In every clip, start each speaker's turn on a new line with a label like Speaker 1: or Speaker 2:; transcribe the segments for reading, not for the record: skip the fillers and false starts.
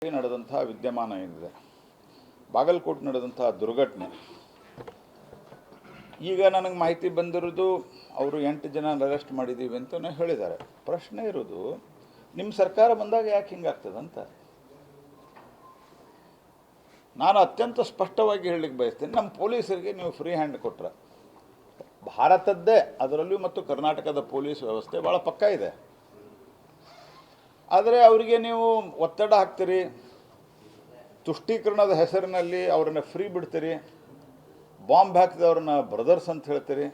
Speaker 1: ನಡೆದಂತಹ ವಿದ್ಯಮಾನ ಏನಿದೆ, ಬಾಗಲಕೋಟೆ ನಡೆದಂತಹ ದುರ್ಘಟನೆ, ಈಗ ನನಗೆ ಮಾಹಿತಿ ಬಂದಿರೋದು ಅವರು 8 ಜನ ಅರೆಸ್ಟ್ ಮಾಡಿದ್ದೀವಿ ಅಂತ ಹೇಳಿದ್ದಾರೆ. ಪ್ರಶ್ನೆ ಇರೋದು, ನಿಮ್ಮ ಸರ್ಕಾರ ಬಂದಾಗ ಯಾಕೆ ಹಿಂಗಾಗ್ತದಂತ ನಾನು ಅತ್ಯಂತ ಸ್ಪಷ್ಟವಾಗಿ ಹೇಳಲಿಕ್ಕೆ ಬಯಸ್ತೇನೆ. ನಮ್ಮ ಪೊಲೀಸರಿಗೆ ನೀವು ಫ್ರೀ ಹ್ಯಾಂಡ್ ಕೊಟ್ಟರೆ, ಭಾರತದ್ದೇ ಅದರಲ್ಲೂ ಮತ್ತು ಕರ್ನಾಟಕದ ಪೊಲೀಸ್ ವ್ಯವಸ್ಥೆ ಭಾಳ ಪಕ್ಕಾ ಇದೆ. ಆದರೆ ಅವರಿಗೆ ನೀವು ಒತ್ತಡ ಹಾಕ್ತೀರಿ, ತುಷ್ಟೀಕರಣದ ಹೆಸರಿನಲ್ಲಿ ಅವರನ್ನು ಫ್ರೀ ಬಿಡ್ತೀರಿ, ಬಾಂಬ್ ಹಾಕಿದವ್ರನ್ನ ಬ್ರದರ್ಸ್ ಅಂತ ಹೇಳ್ತೀರಿ.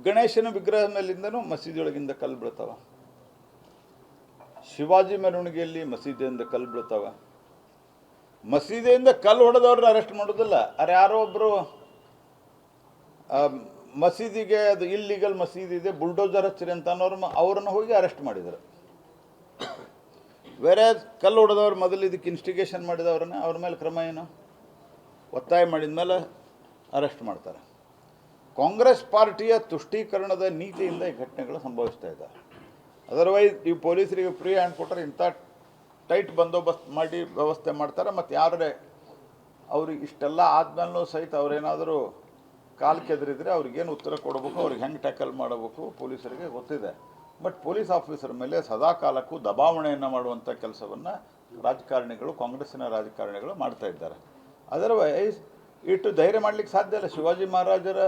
Speaker 1: ಗಣೇಶನ ವಿಗ್ರಹ ಮೇಲಿಂದನೂ ಮಸೀದಿಯೊಳಗಿಂದ ಕಲ್ಲು ಬೀಳ್ತಾವ, ಶಿವಾಜಿ ಮೆರವಣಿಗೆಯಲ್ಲಿ ಮಸೀದಿಯಿಂದ ಕಲ್ಲು ಬೀಳ್ತಾವ. ಮಸೀದಿಯಿಂದ ಕಲ್ಲು ಹೊಡೆದವ್ರನ್ನ ಅರೆಸ್ಟ್ ಮಾಡೋದಿಲ್ಲ. ಅರೆ ಯಾರೋ ಒಬ್ಬರು ಮಸೀದಿಗೆ ಅದು ಇಲ್ಲೀಗಲ್ ಮಸೀದಿ ಇದೆ, ಬುಲ್ಡೋಜರ್ ಹಚ್ಚಿರಿ ಅಂತ ಅವ್ರನ್ನ ಹೋಗಿ ಅರೆಸ್ಟ್ ಮಾಡಿದರು. ಬೇರೆ ಕಲ್ಲು ಹೊಡೆದವ್ರು ಮೊದಲು ಇದಕ್ಕೆ ಇನ್ಸ್ಟಿಗೇಷನ್ ಮಾಡಿದವ್ರನ್ನ ಅವ್ರ ಮೇಲೆ ಕ್ರಮ ಏನು, ಒತ್ತಾಯ ಮಾಡಿದ ಮೇಲೆ ಅರೆಸ್ಟ್ ಮಾಡ್ತಾರೆ. ಕಾಂಗ್ರೆಸ್ ಪಾರ್ಟಿಯ ತುಷ್ಟೀಕರಣದ ನೀತಿಯಿಂದ ಈ ಘಟನೆಗಳು ಸಂಭವಿಸ್ತಾ ಇದ್ದಾವೆ. ಅದರ್ವೈಸ್ ಈ ಪೊಲೀಸರಿಗೆ ಫ್ರೀ ಹ್ಯಾಂಡ್ ಕೊಟ್ಟರೆ ಇಂಥ ಟೈಟ್ ಬಂದೋಬಸ್ತ್ ಮಾಡಿ ವ್ಯವಸ್ಥೆ ಮಾಡ್ತಾರೆ. ಮತ್ತು ಯಾರೇ ಅವ್ರಿಗೆ ಇಷ್ಟೆಲ್ಲ ಆದಮೇಲೂ ಸಹಿತ ಅವರೇನಾದರೂ ಕಾಲು ಕೆದರಿದ್ರೆ ಅವ್ರಿಗೇನು ಉತ್ತರ ಕೊಡಬೇಕು, ಅವ್ರಿಗೆ ಹೆಂಗೆ ಟ್ಯಾಕಲ್ ಮಾಡಬೇಕು ಪೊಲೀಸರಿಗೆ ಗೊತ್ತಿದೆ. ಬಟ್ ಪೊಲೀಸ್ ಆಫೀಸರ್ ಮೇಲೆ ಸದಾ ಕಾಲಕ್ಕೂ ದಬಾವಣೆಯನ್ನು ಮಾಡುವಂಥ ಕೆಲಸವನ್ನು ರಾಜಕಾರಣಿಗಳು, ಕಾಂಗ್ರೆಸ್ಸಿನ ರಾಜಕಾರಣಿಗಳು ಮಾಡ್ತಾ ಇದ್ದಾರೆ. ಅದರ್ವೈಸ್ ಇಟ್ಟು ಧೈರ್ಯ ಮಾಡಲಿಕ್ಕೆ ಸಾಧ್ಯ ಇಲ್ಲ. ಶಿವಾಜಿ ಮಹಾರಾಜರ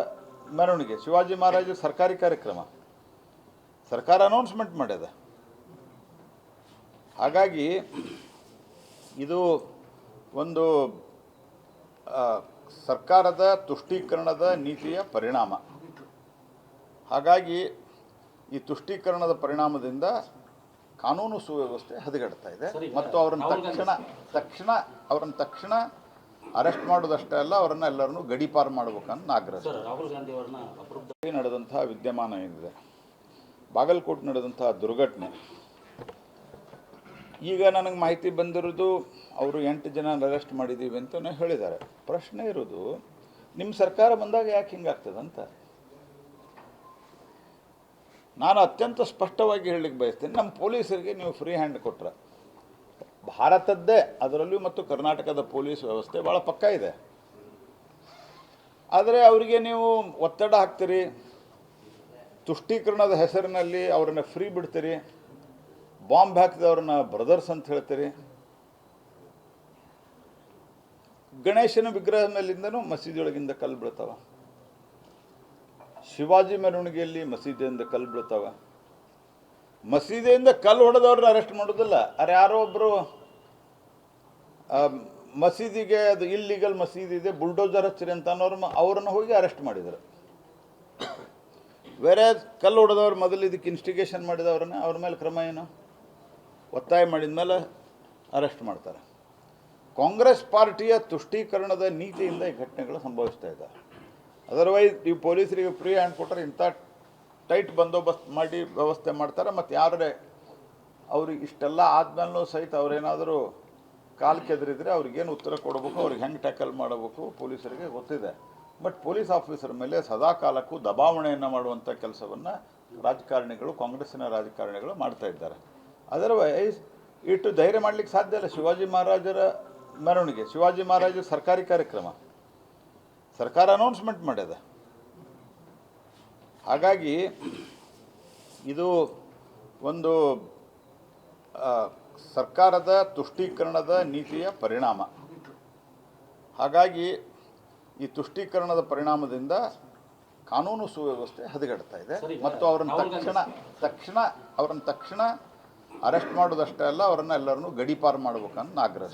Speaker 1: ಮೆರವಣಿಗೆ, ಶಿವಾಜಿ ಮಹಾರಾಜರ ಸರ್ಕಾರಿ ಕಾರ್ಯಕ್ರಮ ಸರ್ಕಾರ ಅನೌನ್ಸ್ಮೆಂಟ್ ಮಾಡಿದೆ. ಹಾಗಾಗಿ ಇದು ಒಂದು ಸರ್ಕಾರದ ತುಷ್ಟೀಕರಣದ ನೀತಿಯ ಪರಿಣಾಮ. ಹಾಗಾಗಿ ಈ ತುಷ್ಟೀಕರಣದ ಪರಿಣಾಮದಿಂದ ಕಾನೂನು ಸುವ್ಯವಸ್ಥೆ ಹದಗೆಡ್ತಾ ಇದೆ. ಮತ್ತು ಅವರನ್ನು ತಕ್ಷಣ ಅರೆಸ್ಟ್ ಮಾಡೋದಷ್ಟೇ ಅಲ್ಲ, ಅವರನ್ನು ಎಲ್ಲರನ್ನೂ ಗಡೀಪಾರು ಮಾಡಬೇಕಂತ ಆಗ್ರಹ. ನಡೆದಂತಹ ವಿದ್ಯಮಾನ ಏನಿದೆ, ಬಾಗಲಕೋಟೆ ನಡೆದಂತಹ ದುರ್ಘಟನೆ, ಈಗ ನನಗೆ ಮಾಹಿತಿ ಬಂದಿರೋದು ಅವರು 8 ಜನ ಅರೆಸ್ಟ್ ಮಾಡಿದ್ದೀವಿ ಅಂತ ಹೇಳಿದ್ದಾರೆ. ಪ್ರಶ್ನೆ ಇರೋದು, ನಿಮ್ಮ ಸರ್ಕಾರ ಬಂದಾಗ ಯಾಕೆ ಹಿಂಗಾಗ್ತದಂತ ನಾನು ಅತ್ಯಂತ ಸ್ಪಷ್ಟವಾಗಿ ಹೇಳಲಿಕ್ಕೆ ಬಯಸ್ತೇನೆ. ನಮ್ಮ ಪೊಲೀಸರಿಗೆ ನೀವು ಫ್ರೀ ಹ್ಯಾಂಡ್ ಕೊಟ್ಟರೆ, ಭಾರತದ್ದೇ ಅದರಲ್ಲೂ ಮತ್ತು ಕರ್ನಾಟಕದ ಪೊಲೀಸ್ ವ್ಯವಸ್ಥೆ ಭಾಳ ಪಕ್ಕಾ ಇದೆ. ಆದರೆ ಅವರಿಗೆ ನೀವು ಒತ್ತಡ ಹಾಕ್ತೀರಿ, ತುಷ್ಟೀಕರಣದ ಹೆಸರಿನಲ್ಲಿ ಅವರನ್ನು ಫ್ರೀ ಬಿಡ್ತೀರಿ, ಬಾಂಬ್ ಹಾಕಿದವ್ರನ್ನ ಬ್ರದರ್ಸ್ ಅಂತ ಹೇಳ್ತೀರಿ. ಗಣೇಶನ ವಿಗ್ರಹ ಮೇಲಿಂದನೂ ಮಸೀದಿಯೊಳಗಿಂದ ಕಲ್ಲು ಬೀಳ್ತಾವ, ಶಿವಾಜಿ ಮೆರವಣಿಗೆಯಲ್ಲಿ ಮಸೀದಿಯಿಂದ ಕಲ್ಲು ಬೀಳ್ತಾವ. ಮಸೀದಿಯಿಂದ ಕಲ್ಲು ಹೊಡೆದವ್ರನ್ನ ಅರೆಸ್ಟ್ ಮಾಡೋದಿಲ್ಲ. ಅರೆ ಯಾರೋ ಒಬ್ಬರು ಮಸೀದಿಗೆ ಅದು ಇಲ್ಲೀಗಲ್ ಮಸೀದಿ ಇದೆ, ಬುಲ್ಡೋಜರ್ ಹಚ್ಚಿರಿ ಅಂತ ಅವ್ರನ್ನ ಹೋಗಿ ಅರೆಸ್ಟ್ ಮಾಡಿದರು. ಬೇರೆ ಕಲ್ಲು ಹೊಡೆದವ್ರು ಮೊದಲು ಇದಕ್ಕೆ ಇನ್ಸ್ಟಿಗೇಷನ್ ಮಾಡಿದವ್ರನ್ನ ಅವ್ರ ಮೇಲೆ ಕ್ರಮ ಏನು, ಒತ್ತಾಯ ಮಾಡಿದ ಮೇಲೆ ಅರೆಸ್ಟ್ ಮಾಡ್ತಾರೆ. ಕಾಂಗ್ರೆಸ್ ಪಾರ್ಟಿಯ ತುಷ್ಟೀಕರಣದ ನೀತಿಯಿಂದ ಈ ಘಟನೆಗಳು ಸಂಭವಿಸ್ತಾ ಇದ್ದಾವೆ. ಅದರ್ವೈಸ್ ಈ ಪೊಲೀಸರಿಗೆ ಫ್ರೀ ಹ್ಯಾಂಡ್ ಕೊಟ್ಟರೆ ಇಂಥ ಟೈಟ್ ಬಂದೋಬಸ್ತ್ ಮಾಡಿ ವ್ಯವಸ್ಥೆ ಮಾಡ್ತಾರೆ. ಮತ್ತು ಯಾರೇ ಅವ್ರಿಗೆ ಇಷ್ಟೆಲ್ಲ ಆದಮೇಲೂ ಸಹಿತ ಅವರೇನಾದರೂ ಕಾಲು ಕೆದರಿದ್ರೆ ಅವ್ರಿಗೇನು ಉತ್ತರ ಕೊಡಬೇಕು, ಅವ್ರಿಗೆ ಹೆಂಗೆ ಟ್ಯಾಕಲ್ ಮಾಡಬೇಕು ಪೊಲೀಸರಿಗೆ ಗೊತ್ತಿದೆ. ಬಟ್ ಪೊಲೀಸ್ ಆಫೀಸರ್ ಮೇಲೆ ಸದಾ ಕಾಲಕ್ಕೂ ದಬಾವಣೆಯನ್ನು ಮಾಡುವಂಥ ಕೆಲಸವನ್ನು ರಾಜಕಾರಣಿಗಳು, ಕಾಂಗ್ರೆಸ್ಸಿನ ರಾಜಕಾರಣಿಗಳು ಮಾಡ್ತಾ ಇದ್ದಾರೆ. ಅದರ್ವೈಸ್ ಇಟ್ಟು ಧೈರ್ಯ ಮಾಡಲಿಕ್ಕೆ ಸಾಧ್ಯ ಇಲ್ಲ. ಶಿವಾಜಿ ಮಹಾರಾಜರ ಮೆರವಣಿಗೆ, ಶಿವಾಜಿ ಮಹಾರಾಜರ ಸರ್ಕಾರಿ ಕಾರ್ಯಕ್ರಮ ಸರ್ಕಾರ ಅನೌನ್ಸ್ಮೆಂಟ್ ಮಾಡಿದೆ. ಹಾಗಾಗಿ ಇದು ಒಂದು ಸರ್ಕಾರದ ತುಷ್ಟೀಕರಣದ ನೀತಿಯ ಪರಿಣಾಮ. ಹಾಗಾಗಿ ಈ ತುಷ್ಟೀಕರಣದ ಪರಿಣಾಮದಿಂದ ಕಾನೂನು ಸುವ್ಯವಸ್ಥೆ ಹದಗೆಡ್ತಾ ಇದೆ. ಮತ್ತು ಅವರನ್ನು ತಕ್ಷಣ ಅರೆಸ್ಟ್ ಮಾಡೋದಷ್ಟೇ ಅಲ್ಲ, ಅವರನ್ನು ಎಲ್ಲರನ್ನೂ ಗಡೀಪಾರು ಮಾಡಬೇಕಂತ ಆಗ್ರಹ.